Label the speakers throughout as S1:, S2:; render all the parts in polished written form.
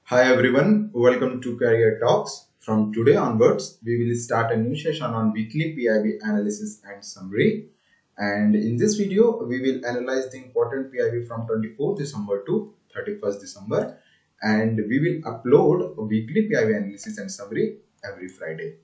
S1: Hi everyone, welcome to Career Talks. From today onwards, we will start a new session on weekly PIB analysis and summary. And in this video, we will analyze the important PIB from 24th December to 31st December. And we will upload a weekly PIB analysis and summary every Friday.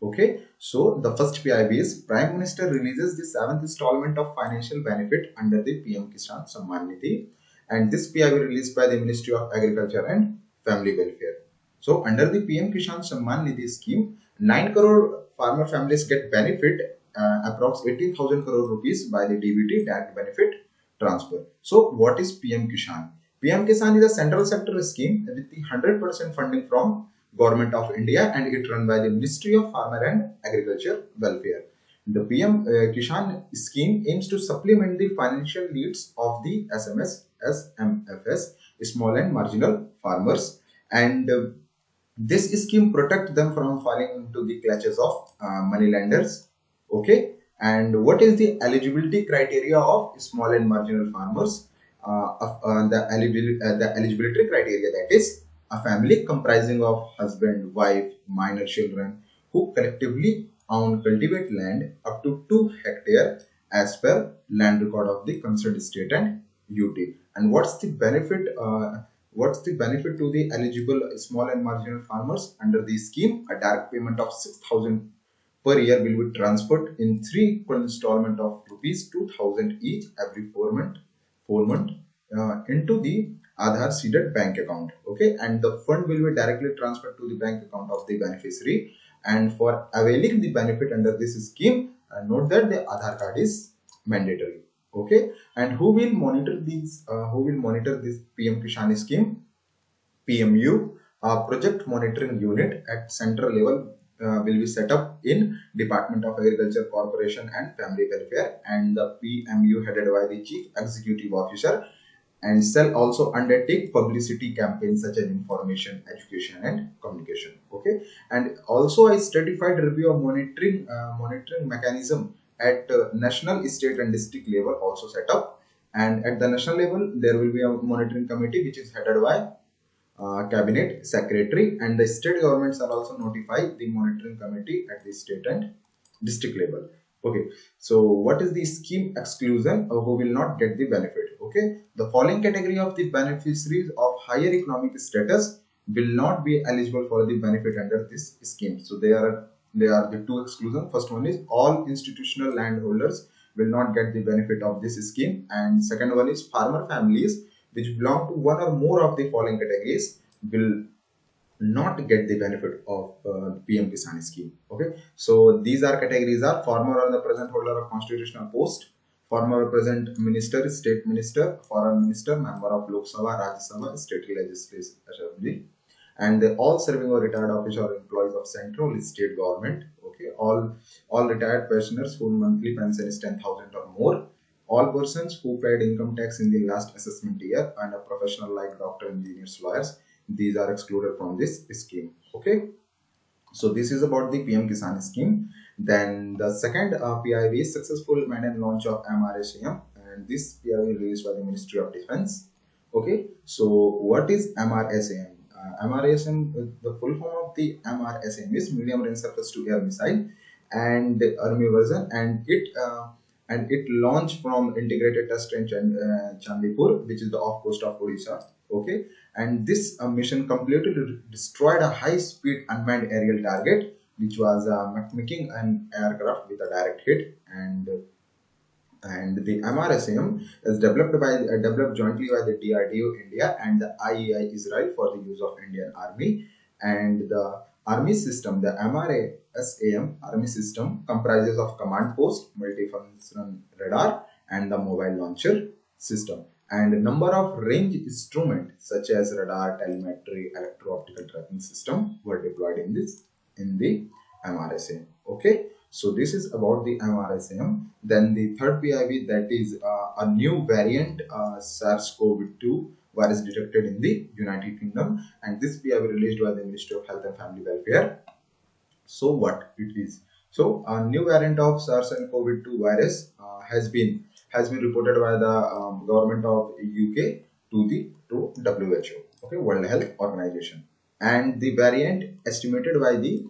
S1: Okay, so the first PIB is Prime Minister releases the 7th installment of financial benefit under the PM Kisan Samanthi, and this PIB released by the Ministry of Agriculture and Family Welfare. So under the PM Kisan Samman Nidhi scheme, 9 crore farmer families get benefit approx 18,000 crore rupees by the DBT, direct benefit transfer. So what is PM Kisan? PM Kisan is a central sector scheme with the 100% funding from Government of India, and it run by the Ministry of Farmer and Agriculture Welfare. The PM Kisan scheme aims to supplement the financial needs of the SMFs, small and marginal farmers, and this scheme protect them from falling into the clutches of money lenders. Okay, and what is the eligibility criteria of small and marginal farmers? The eligibility criteria, that is a family comprising of husband, wife, minor children who collectively own cultivate land up to 2 hectares as per land record of the concerned state and UT. And what's the benefit? What's the benefit to the eligible small and marginal farmers under the scheme? A direct payment of 6,000 per year will be transferred in 3 equal installment of rupees 2,000 each every 4 month into the Aadhaar seeded bank account. Okay, and the fund will be directly transferred to the bank account of the beneficiary. And for availing the benefit under this scheme, note that the Aadhaar card is mandatory. Okay, and who will monitor these? Who will monitor this PM Kisan scheme? PMU, project monitoring unit at central level will be set up in Department of Agriculture, Corporation and Family Welfare, and the PMU headed by the Chief Executive Officer, and shall also undertake publicity campaigns such as information, education and communication. Okay, and also a stratified review of monitoring mechanism at national, state and district level also set up, and at the national level there will be a monitoring committee which is headed by cabinet secretary, and the state governments are also notified the monitoring committee at the state and district level. Okay, so what is the scheme exclusion or who will not get the benefit? Okay, the following category of the beneficiaries of higher economic status will not be eligible for the benefit under this scheme. So they are the two exclusion. First one is all institutional landholders will not get the benefit of this scheme, and second one is farmer families which belong to one or more of the following categories will not get the benefit of PM Kisan scheme. Okay, so these are categories are former or the present holder of constitutional post, former or present minister, state minister, foreign minister, member of Lok Sabha, Rajya Sabha, state legislative assembly, and all serving or retired officials or employees of central state government. Okay, all retired pensioners whose monthly pension is 10,000 or more, all persons who paid income tax in the last assessment year, and a professional like doctor, engineers, lawyers, these are excluded from this scheme. Okay, so this is about the PM Kisan scheme. Then the second PIB is successful maiden launch of MRSM, and this PIB released by the Ministry of Defense. Okay, so what is MRSM? MRSM, the full form of the MRSM is medium range surface to air missile and army version, and it launched from integrated test range Chandipur, which is the off coast of Odisha. Okay, and this mission completely destroyed a high speed unmanned aerial target which was making an aircraft with a direct hit, and the MRSM is developed jointly by the DRDO India and the IAI Israel for the use of Indian Army. And the Army system, the MRSAM Army system, comprises of command post, multifunction radar, and the mobile launcher system. And number of range instruments such as radar, telemetry, electro-optical tracking system were deployed in the MRSAM. Okay, so this is about the MRSAM. Then the third PIB, that is a new variant SARS-CoV-2 virus detected in the United Kingdom, and this PIB released by the Ministry of Health and Family Welfare. So what it is? So a new variant of SARS-CoV-2 virus has been reported by the government of UK to WHO. okay, World Health Organization. And the variant estimated by the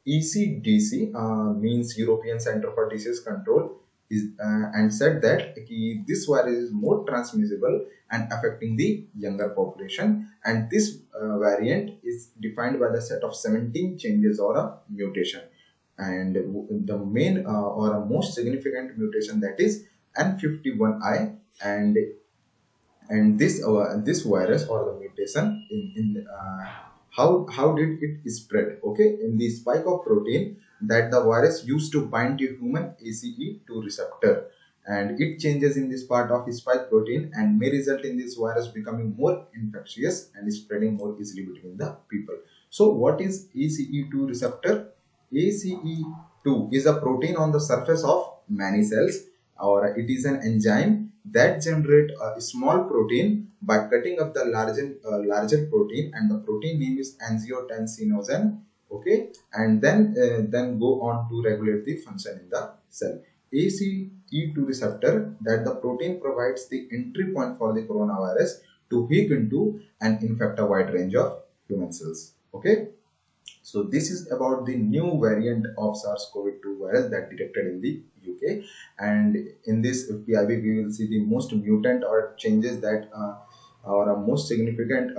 S1: ECDC, means European Center for Disease Control, is and said that this virus is more transmissible and affecting the younger population. And this variant is defined by the set of 17 changes or a mutation. And the main or a most significant mutation, that is N51I. And this virus or the mutation in how did it spread? Okay, in the spike of protein that the virus used to bind to human ACE2 receptor, and it changes in this part of spike protein and may result in this virus becoming more infectious and spreading more easily between the people. So what is ACE2 receptor? ACE2 is a protein on the surface of many cells, or it is an enzyme that generate a small protein by cutting up the larger protein, and the protein name is angiotensinogen. Okay, and then go on to regulate the function in the cell. ACE2 receptor, that the protein provides the entry point for the coronavirus to hook into and infect a wide range of human cells. Okay, so this is about the new variant of SARS-CoV-2 virus that detected in the UK. And in this PIB, we will see the most mutant or changes that or a most significant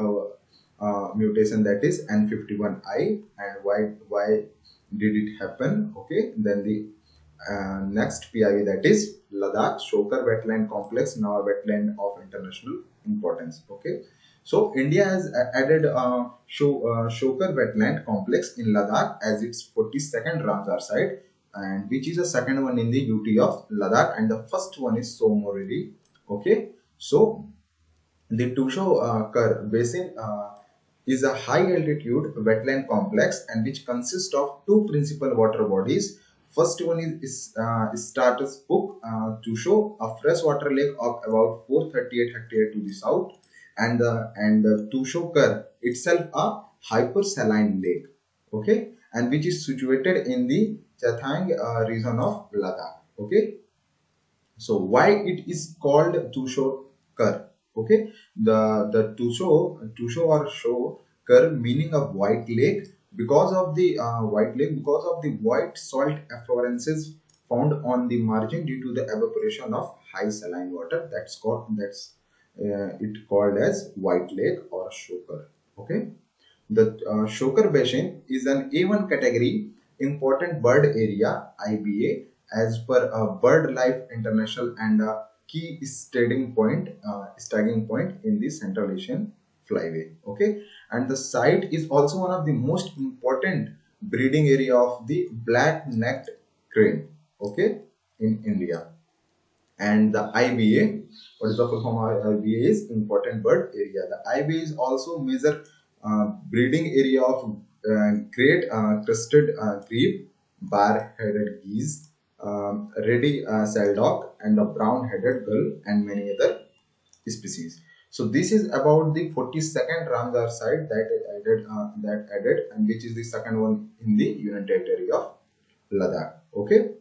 S1: mutation, that is N51I, and why did it happen? Okay, then the next PIB, that is Ladakh Shokar wetland complex, now a wetland of international importance. Okay, so India has added Shokar wetland complex in Ladakh as its 42nd Ramsar site, and which is the second one in the UT of Ladakh, and the first one is Somorili. Okay, so the Tusho Kar basin is a high altitude wetland complex, and which consists of two principal water bodies. First one is Status Book Tusho, a freshwater lake of about 438 hectares to the south, and the Tusho Kar itself a hypersaline lake. Okay, and which is situated in the Chathang region of Ladakh. Okay, so why it is called Tusho Kar? Okay, the Tusho or Sho Kar, meaning a white lake, because of the white salt efflorescences found on the margin due to the evaporation of high saline water. That's it called as white lake or Shokar. Okay, the Shokar basin is an A1 category important bird area (IBA) as per Bird Life International, and a key staging point in the Central Asian flyway. Okay, and the site is also one of the most important breeding area of the black-necked crane. Okay, in India. And the IBA, what is the full form of IBA? Is important bird area. The IBA is also major breeding area of great crested grebe, bar-headed geese, reddy saltdog, and the brown-headed gull, and many other species. So this is about the 42nd Ramsar site that added, and which is the second one in the Union Territory of Ladakh. Okay.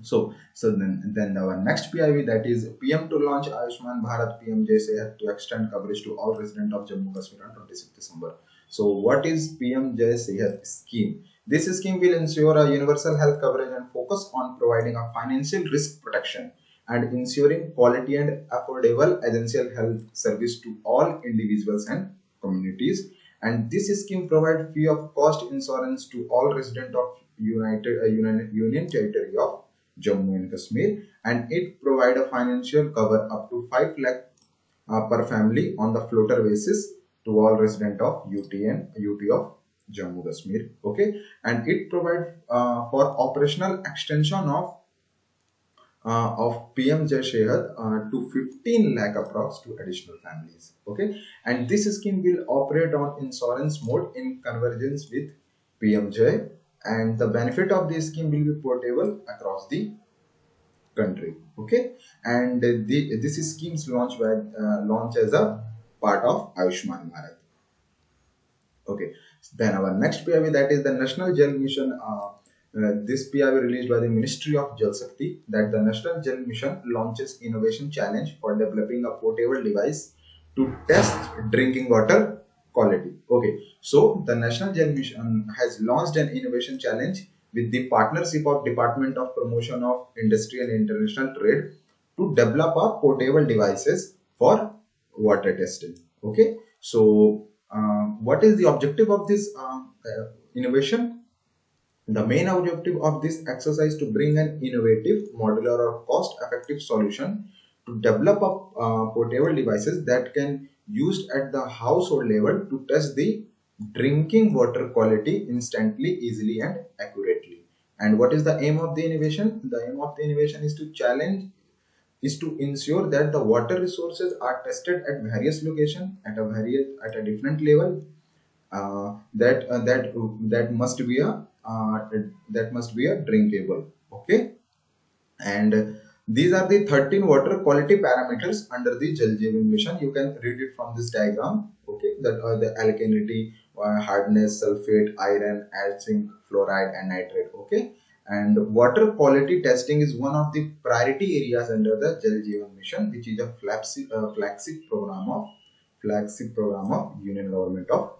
S1: So then our next PIV, that is PM to launch Ayushman Bharat PMJ Sehat to extend coverage to all residents of Jammu Kashmir on 26th December. So what is PMJ Sehat scheme? This scheme will ensure a universal health coverage and focus on providing a financial risk protection and ensuring quality and affordable essential health service to all individuals and communities. And this scheme provides free of cost insurance to all residents of Union Territory of Jammu and Kashmir, and it provide a financial cover up to 5 lakh per family on the floater basis to all resident of UT of Jammu Kashmir. Okay, and it provide for operational extension of PM Jai Sehat to 15 lakh approx to additional families. Okay, and this scheme will operate on insurance mode in convergence with PM Jai, and the benefit of this scheme will be portable across the country. Okay, and this scheme is launched as a part of Ayushman Bharat. Okay, then our next PIV, that is the National Jal Mission. This PIV released by the Ministry of Jal Shakti, that the National Jal Mission launches innovation challenge for developing a portable device to test drinking water quality. Okay, so the National Jal Mission has launched an innovation challenge with the partnership of Department of Promotion of Industry and International Trade to develop a portable devices for water testing. Okay, so what is the objective of this innovation? The main objective of this exercise to bring an innovative, modular or cost-effective solution to develop portable devices that can used at the household level to test the drinking water quality instantly, easily and accurately. And what is the aim of the innovation? The aim of the innovation is to ensure that the water resources are tested at various locations at a different level, that must be a drinkable. Okay, and these are the 13 water quality parameters under the Jal Jeevan Mission. You can read it from this diagram. Okay, that are the alkalinity, hardness, sulfate, iron, zinc, fluoride and nitrate. Okay, and water quality testing is one of the priority areas under the Jal Jeevan Mission, which is a flagship program of Union Government of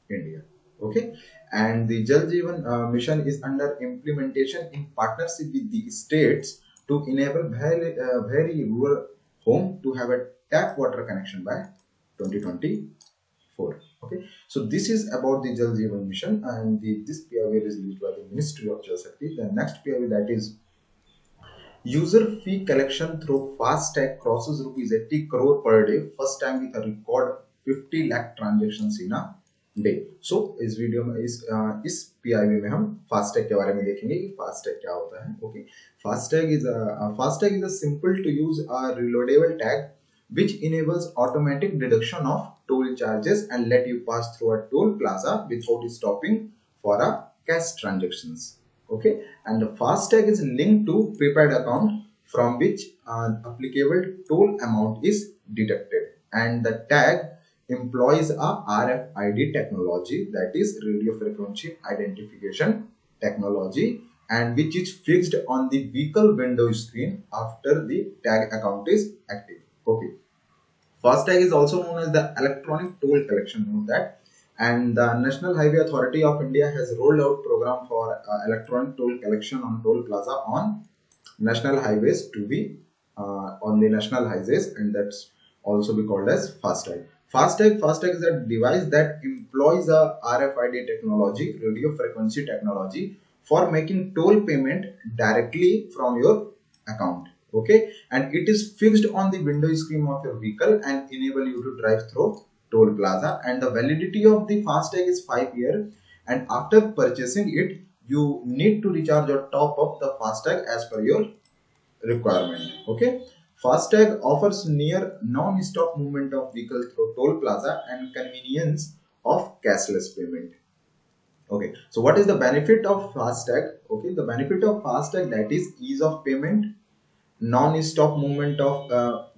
S1: India. Okay, and the Jal Jeevan Mission is under implementation in partnership with the states to enable very rural home to have a tap water connection by 2024. Okay, so this is about the Jal Jeevan Mission, and this PIV is released by the Ministry of Jal Shakti. The next PIV, that is user fee collection through FASTag crosses ₹80 crore per day, first time with a record 50 lakh transactions in a day. So इस video में इस PIV में हम FASTag के बारे में देखेंगे कि फास्टैग क्या होता है. Okay, FASTag is a simple to use a reloadable tag which enables automatic deduction of toll charges and let you pass through a toll plaza without stopping for a cash transactions. Okay, and the FASTag is linked to prepaid account from which applicable toll amount is deducted, and the tag employs a RFID technology, that is radio frequency identification technology, and which is fixed on the vehicle window screen after the tag account is active. Okay, FASTag is also known as the electronic toll collection, know that, and the National Highway Authority of India has rolled out program for electronic toll collection on toll plaza on national highways to be on the national highways, and that's also be called as FASTag. FASTag is a device that employs a RFID technology, radio frequency technology, for making toll payment directly from your account. Okay, and it is fixed on the window screen of your vehicle and enable you to drive through toll plaza, and the validity of the FASTag is 5 years, and after purchasing it you need to recharge or top up the FASTag as per your requirement. Okay, FASTag offers near non-stop movement of vehicles through toll plaza and convenience of cashless payment. Okay, so what is the benefit of FASTag? Okay, the benefit of FASTag, that is ease of payment, non-stop movement of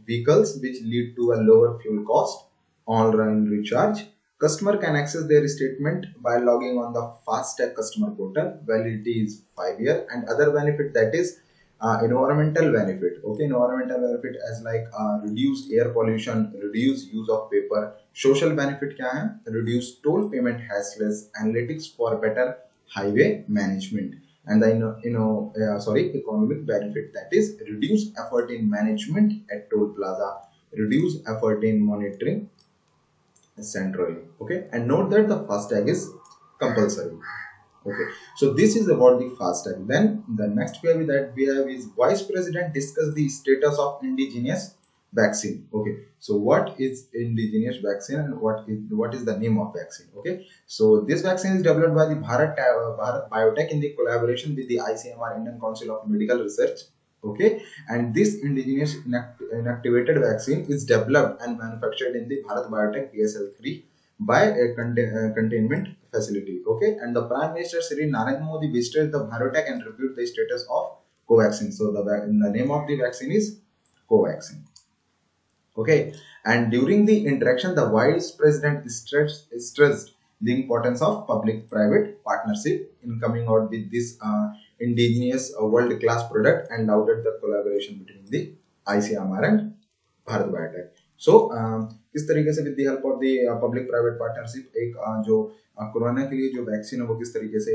S1: vehicles which lead to a lower fuel cost, on-run recharge. Customer can access their statement by logging on the FASTag customer portal. Validity is 5 years, and other benefit, that is environmental benefit. Okay, environmental benefit as like reduced air pollution, reduced use of paper. Social benefit क्या है? Reduced toll payment hassless, analytics for better highway management, and the economic benefit, that is reduced effort in management at toll plaza, reduced effort in monitoring centrally. Okay, and note that the FASTag is compulsory. Okay, so this is about the FASTag. Then the next PIV that we have is Vice President discuss the status of indigenous vaccine. Okay, so what is indigenous vaccine and what is the name of vaccine? Okay, so this vaccine is developed by the Bharat Biotech in the collaboration with the ICMR, Indian Council of Medical Research. Okay, and this indigenous inactivated vaccine is developed and manufactured in the Bharat Biotech PSL3 by a containment facility. Okay, and the Prime Minister Shri Narendra Modi visited the Biotech and reviewed the status of Covaxin. So the name of the vaccine is Covaxin. Okay, and during the interaction, the Vice President stressed the importance of public-private partnership in coming out with this indigenous world-class product, and lauded the collaboration between the ICMR and Bharat Biotech. So किस तरीके से with the help of the public private partnership एक जो corona के लिए जो vaccine है वो किस तरीके से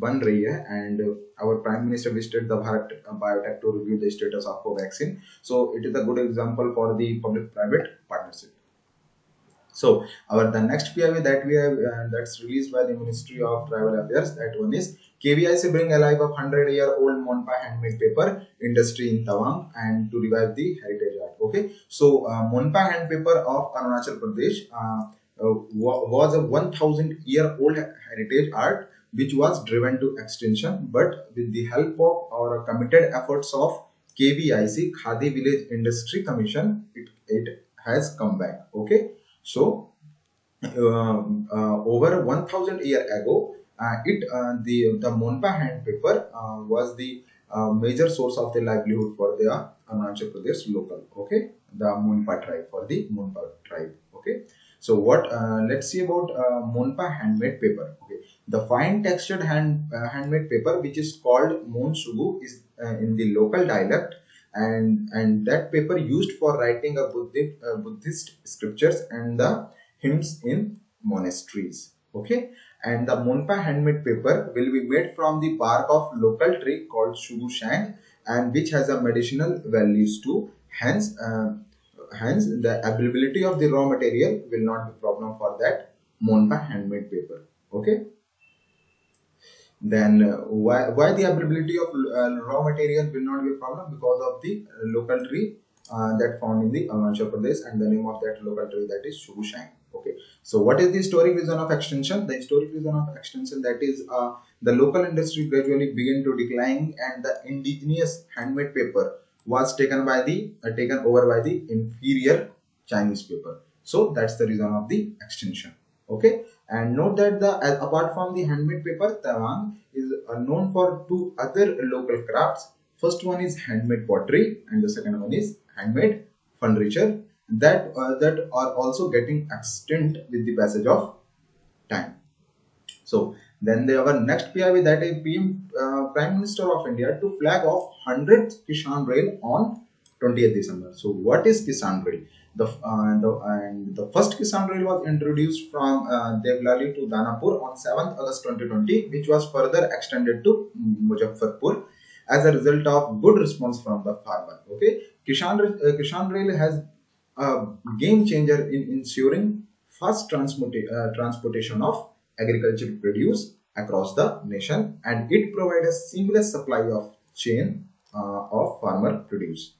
S1: बन रही है, and our prime minister visited the Bharat Biotech to review the status of vaccine. So it is a good example for the public private partnership. So the next PIV that we have that's released by the Ministry of Tribal Affairs, that one is KVIC bring alive a 100-year-old Monpa handmade paper industry in Tawang and to revive the heritage art. Okay, so Monpa hand paper of Arunachal Pradesh was a 1000-year-old heritage art which was driven to extinction, but with the help of our committed efforts of KVIC, Khadi Village Industry Commission, it has come back. Okay, so over 1000 years ago, the Monpa hand paper was the major source of the livelihood for the Arunachal Pradesh local. Okay, the Monpa tribe, for the Monpa tribe. Okay, so what let's see about Monpa handmade paper. Okay, the fine textured handmade paper, which is called Mon Sugu, is in the local dialect, and that paper used for writing a Buddhist scriptures and the hymns in monasteries. Okay, and the Monpa handmade paper will be made from the bark of local tree called Shugu Shang, and which has a medicinal values too. Hence the availability of the raw material will not be problem for that Monpa handmade paper. Okay, then why the availability of raw material will not be a problem? Because of the local tree that found in the Arunachal Pradesh, and the name of that local tree, that is Shugushang. Okay, so what is the historic reason of extinction? The historic reason of extinction, that is the local industry gradually began to decline, and the indigenous handmade paper was taken over by the inferior Chinese paper. So that's the reason of the extinction. Okay, and note that apart from the handmade paper, Taiwan is known for two other local crafts. First one is handmade pottery, and the second one is handmade furniture that are also getting extinct with the passage of time. So then our next PIV, that is Prime Minister of India to flag off 100th Kisan Rail on 20th December. So what is Kisan Rail? The first Kisan Rail was introduced from Devlali to Danapur on 7th August 2020, which was further extended to Muzaffarpur as a result of good response from the farmer. Okay, Kisan Rail has a game changer in ensuring fast transportation of agricultural produce across the nation, and it provides a seamless supply of chain of farmer produce.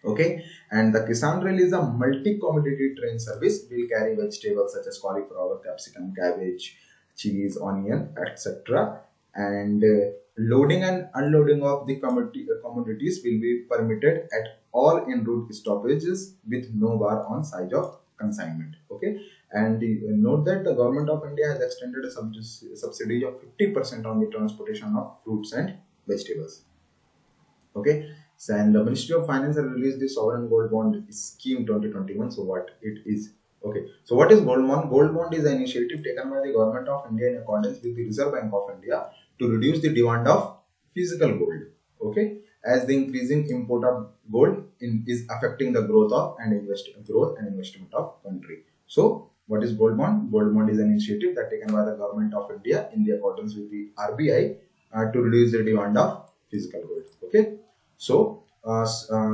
S1: Okay, and the Kisan Rail is a multi-commodity train service, will carry vegetables such as cauliflower, capsicum, cabbage, cheese, onion, etc., and loading and unloading of the commodities will be permitted at all en route stoppages with no bar on size of consignment. Okay, and note that the government of India has extended a subsidy of 50% on the transportation of fruits and vegetables. Okay, so, and the Ministry of Finance has released the sovereign gold bond scheme 2021. So what it is? Okay, so what is gold bond? Gold bond is an initiative taken by the government of India in accordance with the Reserve Bank of India to reduce the demand of physical gold. Okay, as the increasing import of gold is affecting the growth and investment of country. So what is gold bond? Gold bond is an initiative that taken by the government of India in the accordance with the RBI to reduce the demand of physical gold. Okay, so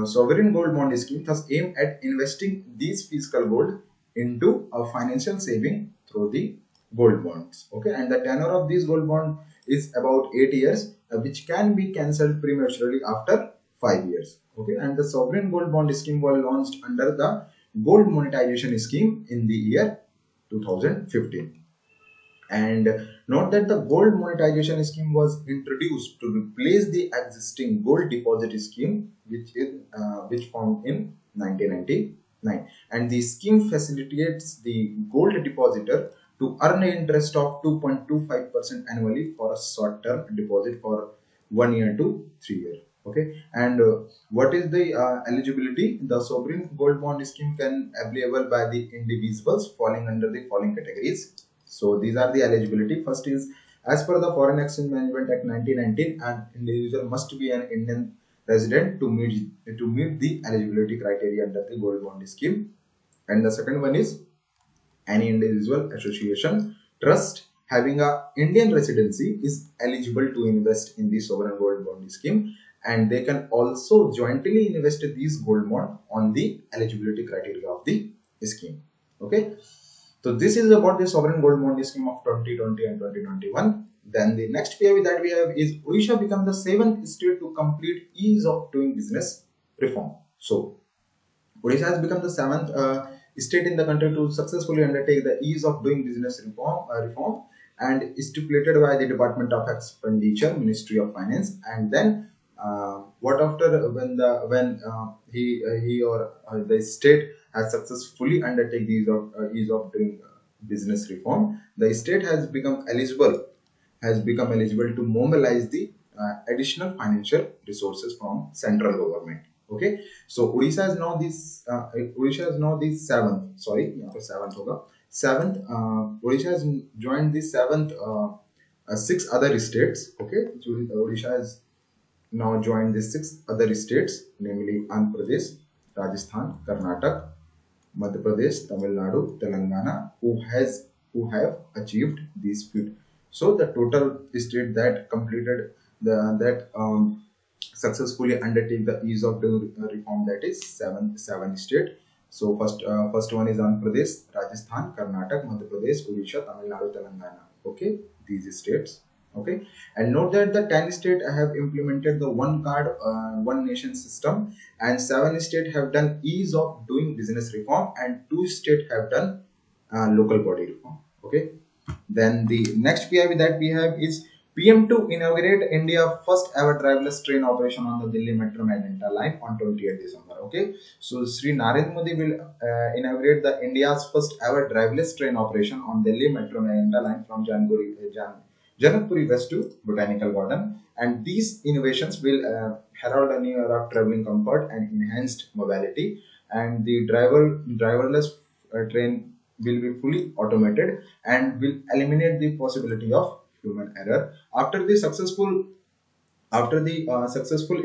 S1: sovereign gold bond scheme thus aim at investing these physical gold into a financial saving through the gold bonds. Okay, and the tenure of these gold bond is about 8 years, which can be cancelled prematurely after 5 years. Okay, and the sovereign gold bond scheme was launched under the gold monetization scheme in the year 2015. And note that the gold monetization scheme was introduced to replace the existing gold deposit scheme, which formed in 1999. And the scheme facilitates the gold depositor to earn an interest of 2.25% annually for a short-term deposit for 1 year to 3 years. Okay, and what is the eligibility? The sovereign gold bond scheme can available by the individuals falling under the following categories. So these are the eligibility. First is, as per the Foreign Exchange Management Act 1919, an individual must be an Indian resident to meet the eligibility criteria under the gold bond scheme. And the second one is any individual, association, trust having a Indian residency is eligible to invest in the sovereign gold bond scheme, and they can also jointly invest these gold bond on the eligibility criteria of the scheme. Okay, so this is about the sovereign gold bond scheme of 2020 and 2021. Then the next PIB that we have is Odisha become the seventh state to complete ease of doing business reform. So Odisha has become the seventh state in the country to successfully undertake the ease of doing business reform, and stipulated by the Department of Expenditure, Ministry of Finance. And then what after when he or the state has successfully undertaken the ease of doing business reform, the state has become eligible to mobilize the additional financial resources from central government. Okay, so Odisha is now the seventh. Sorry, यहाँ पे seventh होगा. Seventh, Odisha has joined the seventh six other states. Okay, so Odisha has now joined the six other states, namely Andhra Pradesh, Rajasthan, Karnataka, Madhya Pradesh, Tamil Nadu, Telangana, who have achieved this feat. So the total state that completed successfully undertake the ease of doing reform, that is seven state. So first one is Andhra Pradesh, Rajasthan, Karnataka, Madhya Pradesh, Odisha, Tamil Nadu, Telangana. Okay, these states. Okay, and note that the 10 states have implemented the one card, one nation system, and 7 states have done ease of doing business reform, and 2 states have done local body reform. Okay, then the next PIB that we have is PM to inaugurate India first ever driverless train operation on the Delhi Metro Magenta line on 28th December. Okay, so Sri Narendra Modi will inaugurate the India's first ever driverless train operation on Delhi Metro Magenta line from Janakpuri West to Botanical Garden, and these innovations will herald a new era of traveling comfort and enhanced mobility. And the driverless train will be fully automated and will eliminate the possibility of human error. After the successful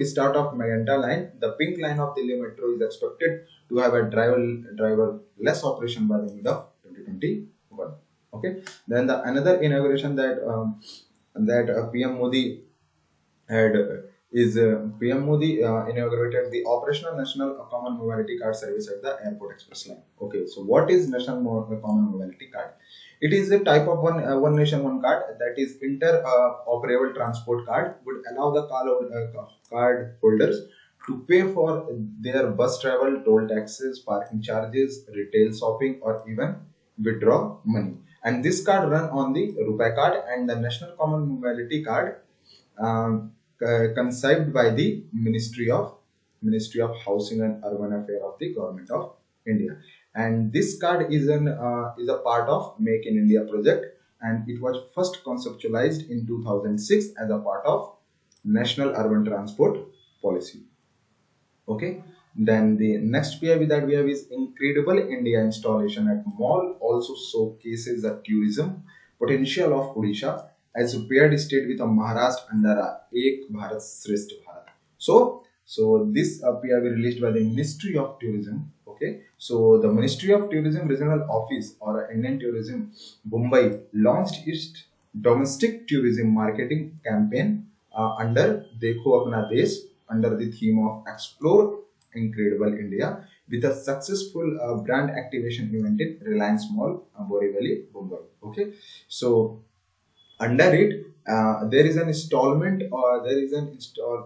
S1: start of Magenta line, the pink line of Delhi Metro is expected to have a driverless operation by the mid of 2021. Okay, then the another inauguration that PM Modi had is PM Modi inaugurated the operational National Common Mobility Card service at the Airport Express line. Okay, so what is National Common Mobility Card? It is a type of one nation one card, that is interoperable transport card, would allow the card holders to pay for their bus travel, toll taxes, parking charges, retail shopping, or even withdraw money. And this card run on the Rupee card, and the National Common Mobility Card conceived by the Ministry of Housing and Urban Affairs of the Government of India. And this card is a part of Make in India project, and it was first conceptualized in 2006 as a part of National Urban Transport Policy. Okay, then the next PIB that we have is Incredible India installation at mall also showcases the tourism potential of Odisha as a paired state with a Maharashtra under a Ek Bharat Shrestha Bharat. So this PIB released by the Ministry of Tourism. Okay, so the Ministry of Tourism Regional Office or Indian Tourism Mumbai launched its domestic tourism marketing campaign under Dekho Apna Desh, under the theme of Explore Incredible India, with a successful brand activation event in Reliance Mall, Borivali, Mumbai. Okay, so under it there is an installment, or there is an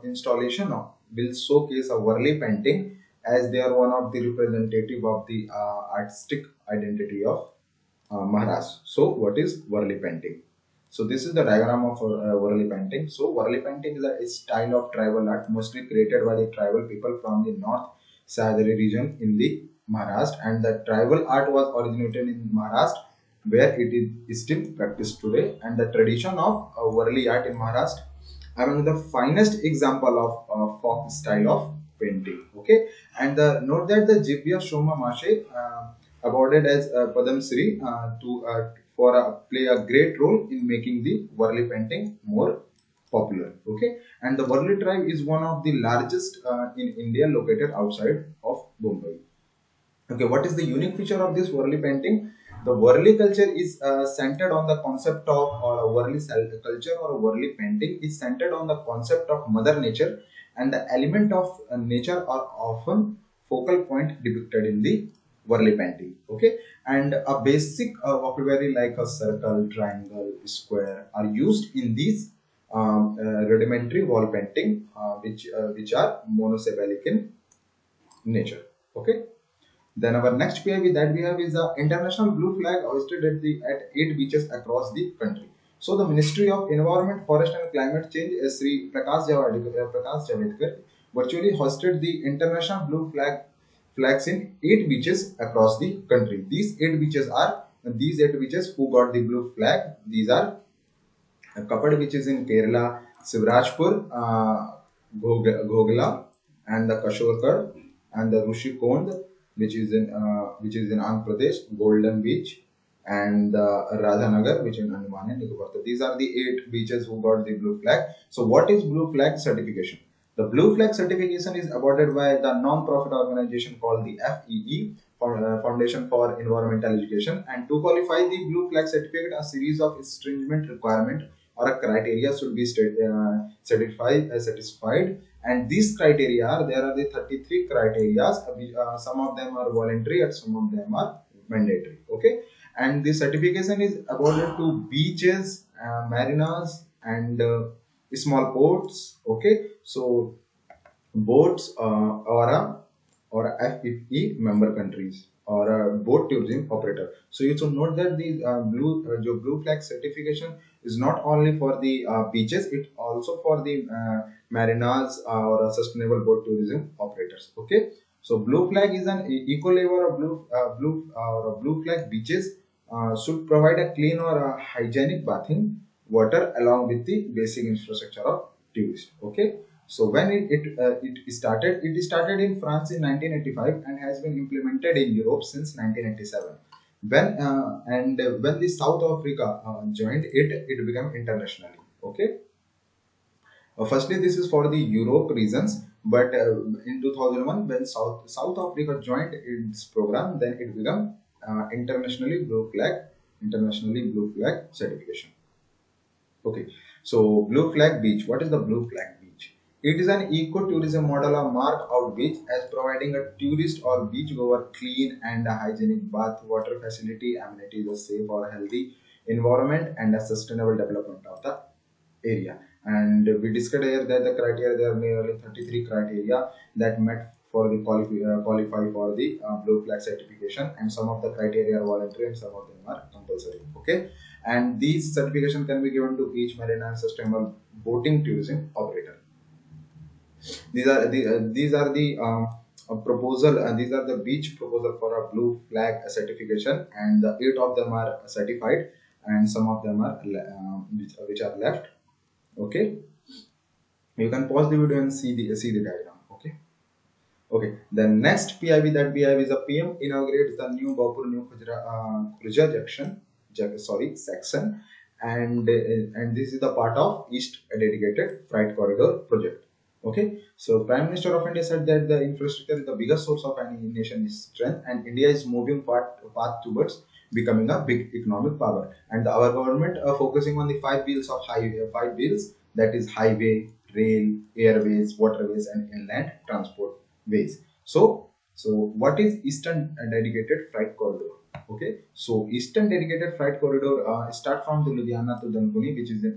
S1: installation of will showcase a Varli painting, as they are one of the representative of the artistic identity of Maharashtra. So what is Varli painting? So this is the diagram of Varli painting. So Varli painting is a style of tribal art mostly created by the tribal people from the North Sahyadri region in the Maharashtra, and the tribal art was originated in Maharashtra, where it is still practiced today. And the tradition of Varli art in Maharashtra among the finest example of folk style of painting. Okay, and note that the Jivya Shoma Mashe awarded as Padam Shri play a great role in making the Varli painting more popular. Okay, and the Varli tribe is one of the largest in India, located outside of Mumbai. Okay, what is the unique feature of this Worli painting? The Worli culture is centered on the concept of, or a Worli culture or a Worli painting is centered on the concept of Mother Nature, and the element of nature are often focal point depicted in the Worli painting. Okay, and a basic vocabulary like a circle, triangle, square are used in these rudimentary wall painting, which are monosyllabic in nature. Okay. Then our next PIB that we have is the international blue flag hoisted at 8 beaches across the country. So the Ministry of Environment, Forest and Climate Change, Sri Prakash Javadekar, virtually hosted the international blue flags in 8 beaches across the country. These 8 beaches who got the blue flag. These are Kapad, which is in Kerala, Sivrajpur, Ghogla, and the Kashorkar, and the Rushikond, which is in Andhra Pradesh, Golden Beach, and Radhanagar, which is in Andaman and Nicobar. So these are the 8 beaches who got the blue flag. So what is blue flag certification? The blue flag certification is awarded by the non-profit organization called the FEE, Foundation for Environmental Education, and to qualify the blue flag certificate, a series of stringent requirements or a criteria should be satisfied, and these criteria there are the 33 criteria. Some of them are voluntary and some of them are mandatory. Okay, and the certification is awarded to beaches, marinas, and small ports. Okay, so boats or FEE member countries or a boat tourism operator. So you should note that the blue flag certification is not only for the beaches, it also for the marinas or sustainable boat tourism operators. Okay, so blue flag is an eco label of blue flag beaches should provide a clean or a hygienic bathing water along with the basic infrastructure of tourists. Okay, so when it started in France in 1985 and has been implemented in Europe since 1987. When the South Africa joined it, it became internationally. Okay. Firstly, this is for the Europe reasons, but in 2001, when South Africa joined its program, then it became internationally blue flag certification. Okay, so blue flag beach. What is the blue flag beach? It is an eco-tourism model of marked out beach as providing a tourist or beach goer clean and a hygienic bath, water facility, amenities, a safe or healthy environment, and a sustainable development of the area. And we discussed here that the criteria, there are nearly 33 criteria that met for the qualify for the blue flag certification, and some of the criteria are voluntary and some of them are compulsory. Okay, and these certification can be given to beach, marina, and sustainable boating tourism operator. These are the beach proposal for a blue flag certification, and the 8 of them are certified, and some of them are which are left. Okay, you can pause the video and see the diagram. Okay. Okay, the next PIB that we have is a PM inaugurates the new Bapur New Khurja section, and this is the part of East Dedicated Freight Corridor project. Okay, so Prime Minister of India said that the infrastructure is the biggest source of any nation's strength, and India is moving path towards becoming a big economic power. And our government are focusing on the 5 wheels of highway, 5 wheels, that is highway, rail, airways, waterways, and inland transport ways. So what is Eastern Dedicated Freight Corridor? Okay, so Eastern Dedicated Freight Corridor start from the Ludhiana to Dankuni, which is in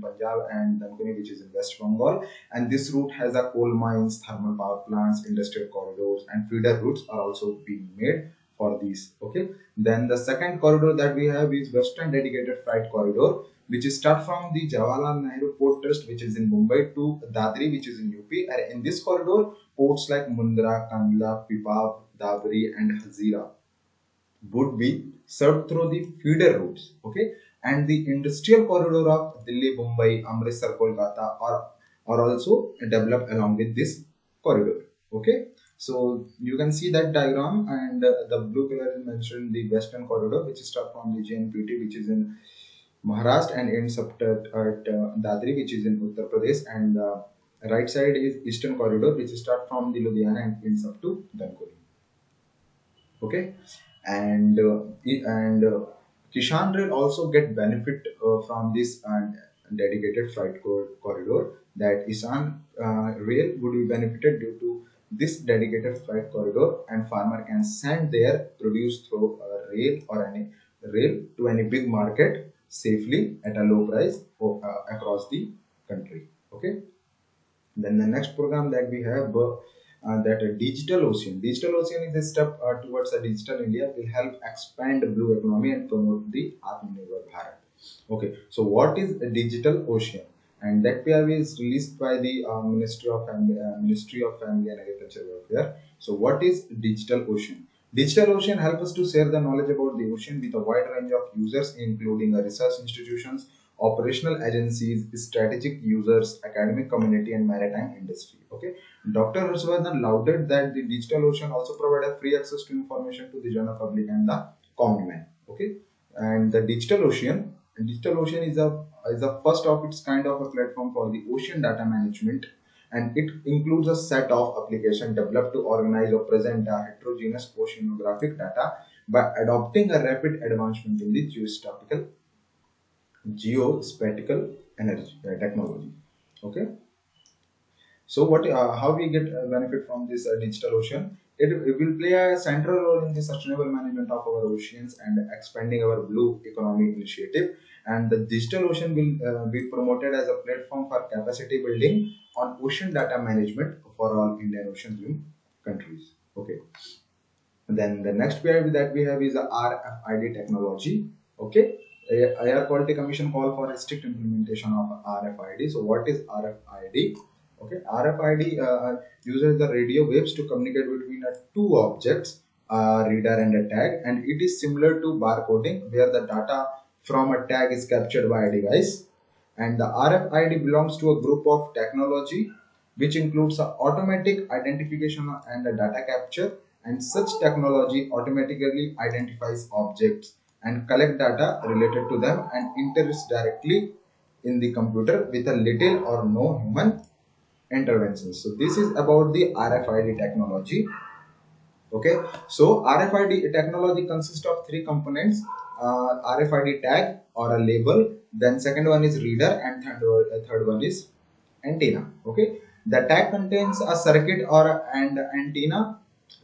S1: Punjab, and Dankuni, which is in West Bengal. And this route has a coal mines, thermal power plants, industrial corridors, and feeder routes are also being made for these. Okay, then the second corridor that we have is Western Dedicated Freight Corridor, which is start from the Jawaharlal Nehru Port Trust, which is in Mumbai, to Dadri, which is in UP. And in this corridor, ports like Mundra, Kandla, Pipavav, Dabri, and Hazira would be served through the feeder routes. Okay, and the industrial corridor of Delhi, Mumbai, Amritsar, Kolkata are also developed along with this corridor. Okay, so you can see that diagram, and the blue color is mentioned the Western corridor, which start from the JNPT, which is in Maharashtra, and ends up at Dadri, which is in Uttar Pradesh, and the right side is Eastern corridor, which start from the Ludhiana and ends up to Dankuni. Okay, and Kishan Rail also get benefit from this dedicated freight corridor. That Kisan Rail would be benefited due to this dedicated freight corridor, and farmer can send their produce through a rail or any rail to any big market safely at a low price across the country. Okay. Then the next program that we have that digital ocean. Digital ocean is a step towards a digital India will help expand the blue economy and promote the Atmanirbhar Bharat. Okay, so what is a digital ocean? And that PRV is released by the Ministry of Family and Agriculture Welfare. So what is digital ocean? Digital ocean helps us to share the knowledge about the ocean with a wide range of users, including research institutions, operational agencies, strategic users, academic community, and maritime industry. Okay, Dr. Harshvardhan lauded that the digital ocean also provide a free access to information to the general public and the common man. Okay, and the digital ocean is a first of its kind of a platform for the ocean data management, and it includes a set of applications developed to organize or present heterogeneous oceanographic data by adopting a rapid advancement in the geospatial energy technology. Okay, so what how we get benefit from this digital ocean? It will play a central role in the sustainable management of our oceans and expanding our blue economy initiative. And the digital ocean will be promoted as a platform for capacity building on ocean data management for all Indian Ocean Rim countries. Okay. Then the next PIB that we have is the RFID technology. Okay, Air Quality Commission call for a strict implementation of RFID. So what is RFID? Okay, RFID uses the radio waves to communicate between two objects, a reader and a tag, and it is similar to barcoding, where the data from a tag is captured by a device. And the RFID belongs to a group of technology which includes automatic identification and data capture, and such technology automatically identifies objects and collect data related to them and enters directly in the computer with a little or no human intervention. So this is about the RFID technology. Okay, so RFID technology consists of three components: RFID tag or a label, then second one is reader, and third one is antenna. Okay, the tag contains a circuit or an antenna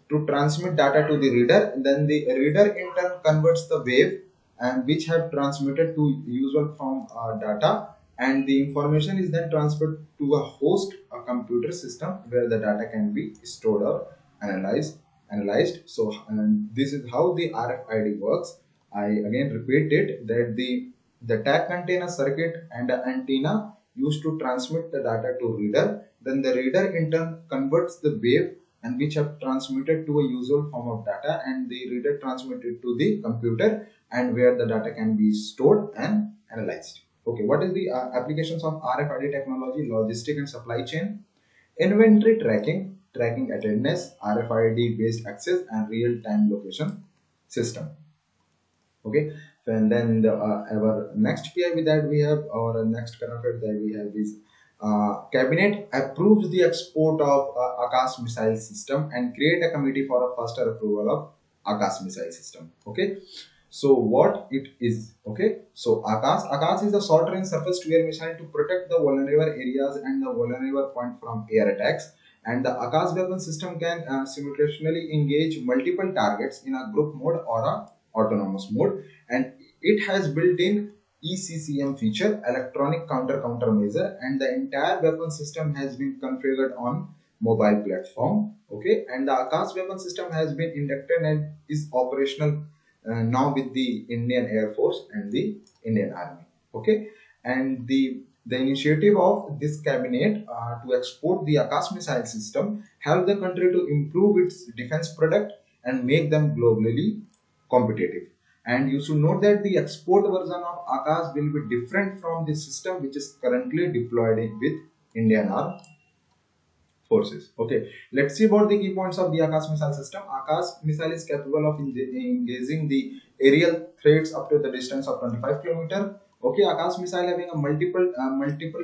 S1: to transmit data to the reader. Then the reader in turn converts the wave and which have transmitted to usual form data, and the information is then transferred to a host, a computer system where the data can be stored or analyzed. So this is how the RFID works. I again repeat it that the tag contains a circuit and an antenna used to transmit the data to reader. Then the reader in turn converts the wave and which have transmitted to a usual form of data, and the reader transmitted to the computer and where the data can be stored and analyzed. Okay, what is the applications of RFID technology? Logistic and supply chain, inventory tracking attendance, RFID based access, and real-time location system. Okay, and then our next PIB that we have, or next current affair that we have is cabinet approves the export of Akash missile system and create a committee for a faster approval of Akash missile system. Okay, so what it is? Okay, so Akash is a short range surface to air missile to protect the vulnerable areas and the vulnerable point from air attacks. And the Akash weapon system can simultaneously engage multiple targets in a group mode or a autonomous mode, and it has built-in ECCM feature, electronic countermeasure, and the entire weapon system has been configured on mobile platform. Okay, and the Akash weapon system has been inducted and is operational now with the Indian Air Force and the Indian Army. Okay, and the initiative of this cabinet to export the Akash missile system help the country to improve its defense product and make them globally competitive. And you should note that the export version of Akash will be different from the system which is currently deployed with Indian Armed Forces. Okay, let's see about the key points of the Akash missile system. Akash missile is capable of engaging the aerial threats up to the distance of 25 km. Okay, Akash missile having a multiple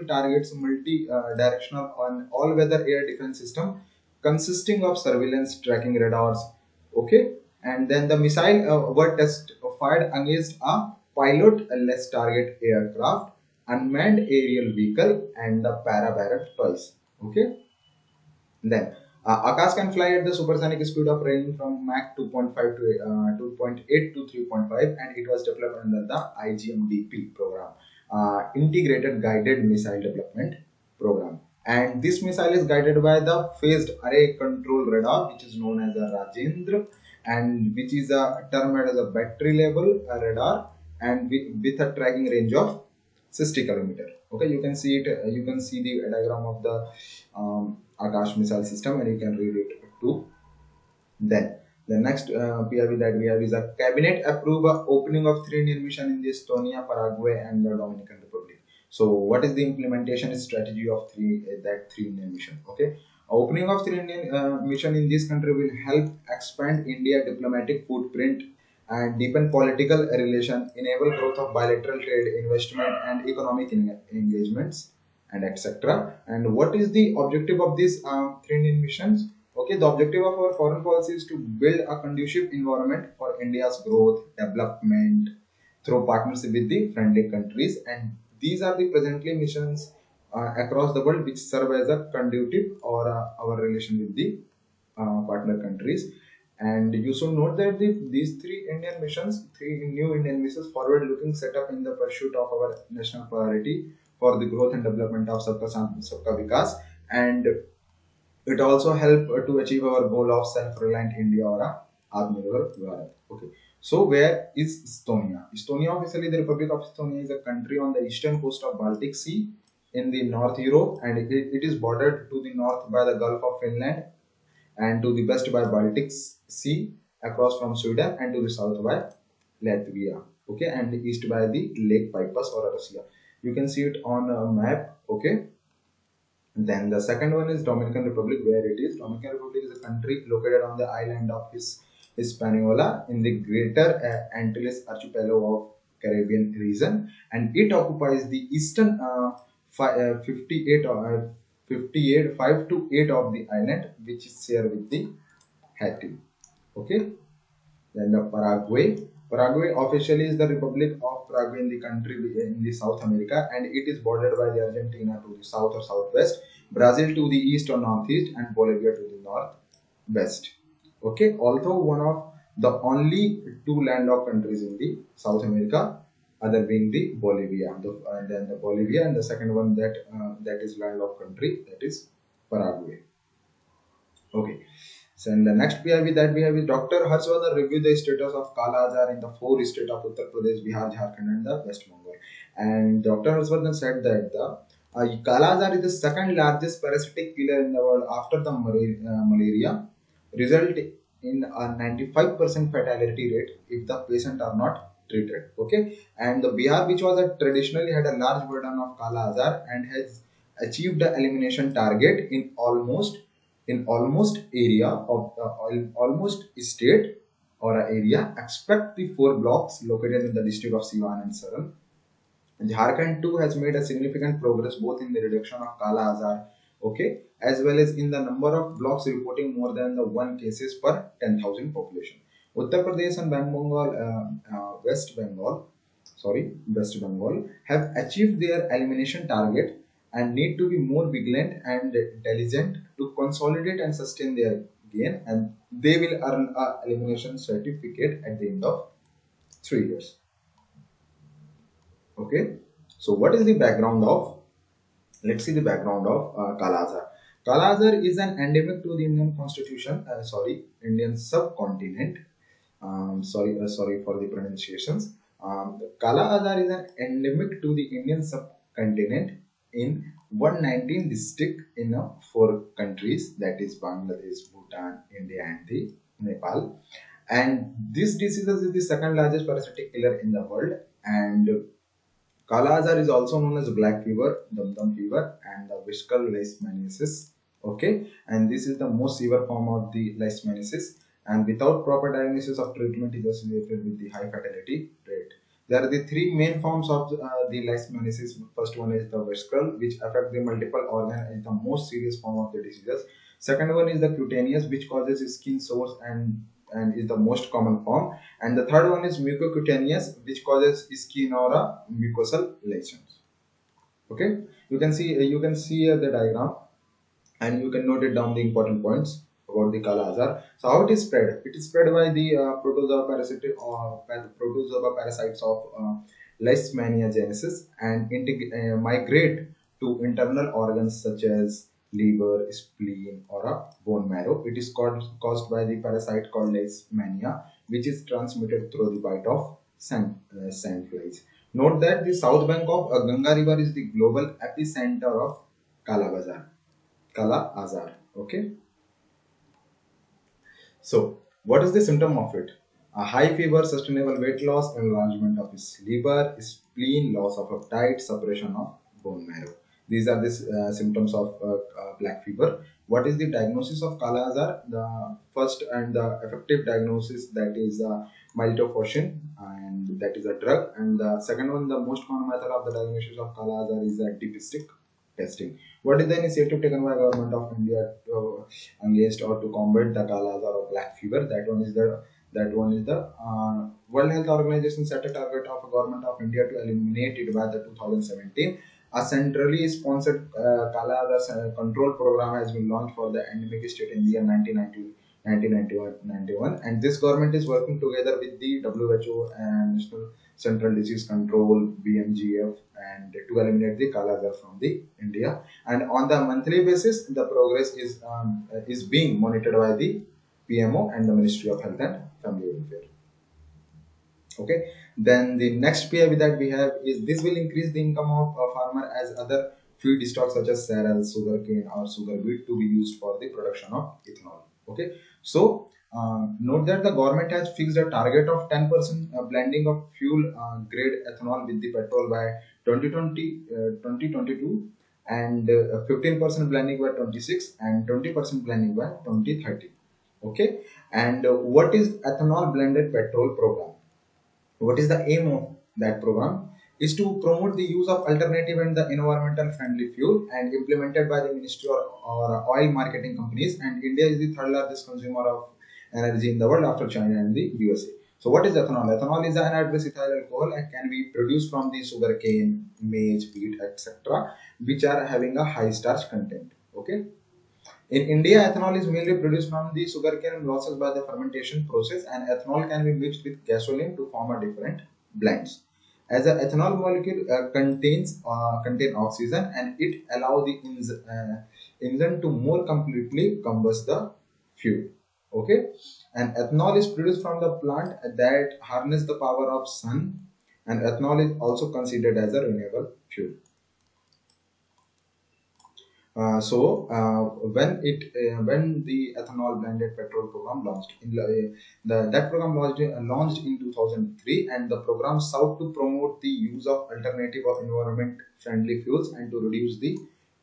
S1: targets, multi-directional on all-weather air defense system consisting of surveillance, tracking radars. Okay, And then the missile were test fired against a pilot-less target aircraft, unmanned aerial vehicle, and the para-barrel toys. Okay. Then Akash can fly at the supersonic speed of ranging from Mach 2.5 to 2.8 to 3.5, and it was developed under the IGMDP program, Integrated Guided Missile Development Program. And this missile is guided by the Phased Array Control Radar, which is known as a Rajendra, and which is termed as a battery level radar, and with a tracking range of 60 kilometer. Okay, you can see it. You can see the diagram of the Akash missile system, and you can read it too. Then the next PIV that we have is a cabinet approve opening of 3 Indian mission in the Estonia, Paraguay, and the Dominican Republic. So, what is the implementation strategy of that 3 Indian mission? Okay, opening of 3 Indian mission in this country will help expand India diplomatic footprint and deepen political relation, enable growth of bilateral trade, investment, and economic engagements, and etc. And what is the objective of these 3 Indian missions? Okay, the objective of our foreign policy is to build a conducive environment for India's growth, development through partnership with the friendly countries, and these are the presently missions across the world which serve as a conducive or our relation with the partner countries. And you should note that these 3 Indian missions, 3 new Indian missions, forward-looking set up in the pursuit of our national priority for the growth and development of Sabka Saath Sabka Vikas, and it also help to achieve our goal of self-reliant India or a Atmanirbhar Bharat. Okay. So where is Estonia? Estonia, officially the Republic of Estonia, is a country on the eastern coast of Baltic Sea in the North Europe, and it is bordered to the north by the Gulf of Finland, and to the west by Baltic Sea across from Sweden, and to the south by Latvia. Okay, and the east by the Lake Peipus or Russia. You can see it on a map. Okay. Then the second one is Dominican Republic, where it is. Dominican Republic is a country located on the island of Hispaniola in the Greater Antilles archipelago of Caribbean region, and it occupies the eastern 5 to 8 of the island, which is shared with the Haiti. Okay. Then the Paraguay. Paraguay officially is the Republic of Paraguay in the country in the South America, and it is bordered by the Argentina to the south or southwest, Brazil to the east or northeast, and Bolivia to the northwest. Okay, although one of the only 2 landlocked countries in the South America, other being the Bolivia, and then the Bolivia, and the second one that is landlocked country, that is Paraguay. Okay. So in the next PIV that we have is Dr. Harshvardhan reviewed the status of Kala Azar in the 4 states of Uttar Pradesh, Bihar, Jharkhand, and the West Bengal. And Dr. Harshvardhan said that the Kala Azar is the second largest parasitic killer in the world after the malaria, result in a 95% fatality rate if the patient are not treated. Okay, and the Bihar, which was traditionally had a large burden of Kala Azar and has achieved the elimination target in almost area of almost state or area, except the 4 blocks located in the district of Siwan and Saran. Jharkhand too has made a significant progress both in the reduction of Kala Azar, okay, as well as in the number of blocks reporting more than the 1 cases per 10,000 population. Uttar Pradesh and West Bengal have achieved their elimination target and need to be more vigilant and diligent to consolidate and sustain their gain, and they will earn a elimination certificate at the end of 3 years. Okay, so what is the background of, let's see the background of Kala Azar. Kala Azar is an endemic to the Indian constitution, Indian subcontinent. Sorry for the pronunciations. Kala Azar is an endemic to the Indian subcontinent in 119 districts in 4 countries, that is Bangladesh, Bhutan, India, and the Nepal. And this disease is the second largest parasitic killer in the world. And Kala Azar is also known as black fever, dum-dum fever, and the visceral leishmaniasis. Okay, and this is the most severe form of the leishmaniasis, and without proper diagnosis of treatment is associated with the high fatality rate. There are the 3 main forms of the leishmaniasis. First one is the visceral, which affect the multiple organs, is the most serious form of the diseases. Second one is the cutaneous, which causes skin sores and and is the most common form. And the third one is mucocutaneous, which causes skin or mucosal lesions. Okay, you can see the diagram, and you can note it down the important points about the Kala Azar. So how it is spread? It is spread by the protozoa parasites of Leishmania genesis, and migrate to internal organs such as liver, spleen, or a bone marrow. It is caused by the parasite called Leishmania, which is transmitted through the bite of sandflies. Note that the south bank of Ganga river is the global epicenter of Kala Azar. Okay. So, what is the symptom of it? A high fever, sustainable weight loss, enlargement of his liver, spleen, loss of appetite, suppression of bone marrow. These are the symptoms of black fever. What is the diagnosis of Kala Azar? The first and the effective diagnosis, that is miltefosine, and that is a drug. And the second one, the most common method of the diagnosis of Kala Azar is dipstick testing. What is the initiative taken by government of India against or to combat the Kala Azar or black fever? That one is the World Health Organization set a target of government of India to eliminate it by the 2017. A centrally sponsored Kala Azar control program has been launched for the endemic state India in 1991, and this government is working together with the WHO and National Central Disease Control (BMGF) and to eliminate the Kala Azar from the India. And on the monthly basis, the progress is being monitored by the PMO and the Ministry of Health and Family Welfare. Okay. Then the next PIB that we have is this will increase the income of a farmer as other feedstocks such as cereal, sugarcane, or sugar beet to be used for the production of ethanol. Okay. So note that the government has fixed a target of 10% blending of fuel grade ethanol with the petrol by 2022, and 15% blending by 26, and 20% blending by 2030. Okay. And what is ethanol blended petrol program? What is the aim of that program? Is to promote the use of alternative and the environmental friendly fuel, and implemented by the ministry or oil marketing companies. And India is the third largest consumer of energy in the world after China and the USA. So what is ethanol? Ethanol is an anhydrous ethyl alcohol and can be produced from the sugarcane, maize, wheat, etc., which are having a high starch content. Okay. In India, ethanol is mainly produced from the sugarcane losses by the fermentation process, and ethanol can be mixed with gasoline to form a different blends. As the ethanol molecule contain oxygen, and it allows the engine to more completely combust the fuel. Okay, and ethanol is produced from the plant that harness the power of sun, and ethanol is also considered as a renewable fuel. When the ethanol blended petrol program launched that program launched in 2003, and the program sought to promote the use of alternative or environment friendly fuels and to reduce the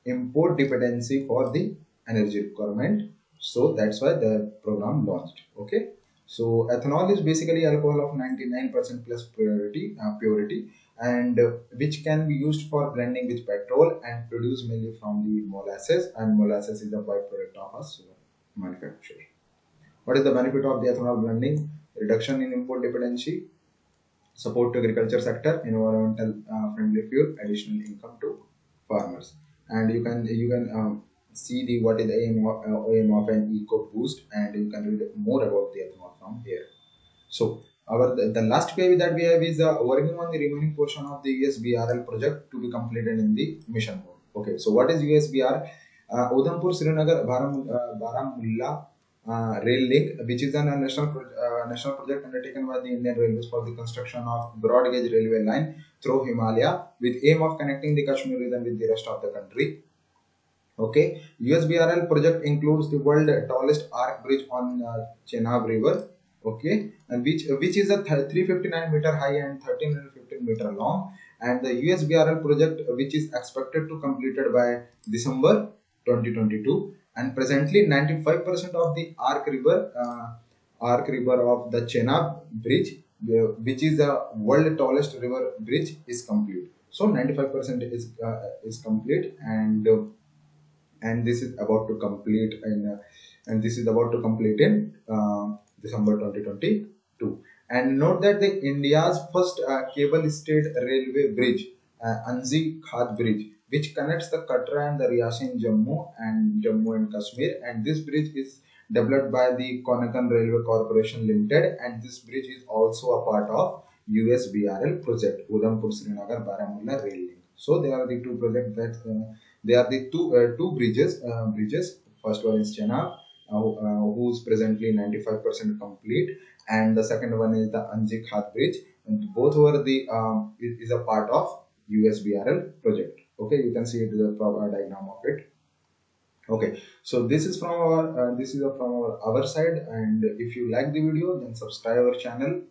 S1: import dependency for the energy requirement. So that's why the program launched. Okay. So ethanol is basically alcohol of 99% plus purity, and which can be used for blending with petrol and produced mainly from the molasses, and molasses is a byproduct of a sugar manufacture. What is the benefit of the ethanol blending? Reduction in import dependency, support to agriculture sector, environmental friendly fuel, additional income to farmers. And you can see the what is the aim of an eco boost, and you can read more about the ethanol from here. So the last PIB that we have is working on the remaining portion of the USBRL project to be completed in the mission mode. Okay, so what is USBRL? Udhampur Srinagar Baramulla rail link, which is a national project undertaken by the Indian Railways for the construction of broad gauge railway line through Himalaya with aim of connecting the Kashmir region with the rest of the country. Okay, USBRL project includes the world tallest arc bridge on Chenab River. Okay, and which is a 359 meter high and 1315 meter long, and the USBRL project which is expected to completed by December 2022, and presently 95% of the arc river of the Chenab bridge, which is the world tallest river bridge, is complete. So 95% is complete, and this is about to complete in December 2022. And note that the India's first cable stayed railway bridge, Anzi Khat Bridge, which connects the Katra and the Riyasi in Jammu and Kashmir. And this bridge is developed by the Konkan Railway Corporation Limited, and this bridge is also a part of USBRL project, Udhampur Srinagar Baramulla Rail Link. So they are the two projects that they are the two bridges. First one is Chenab, who's presently 95% complete, and the second one is the Anji Khat Bridge, and both were the is a part of USBRL project. Okay, you can see the proper diagram of it. Okay, so this is from our side, and if you like the video, then subscribe our channel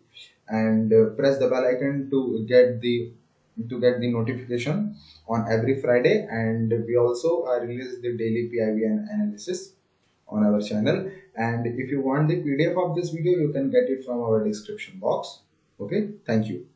S1: and press the bell icon to get the notification on every Friday. And we also release the daily PIV and analysis on our channel. And if you want the PDF of this video, you can get it from our description box. Okay, thank you.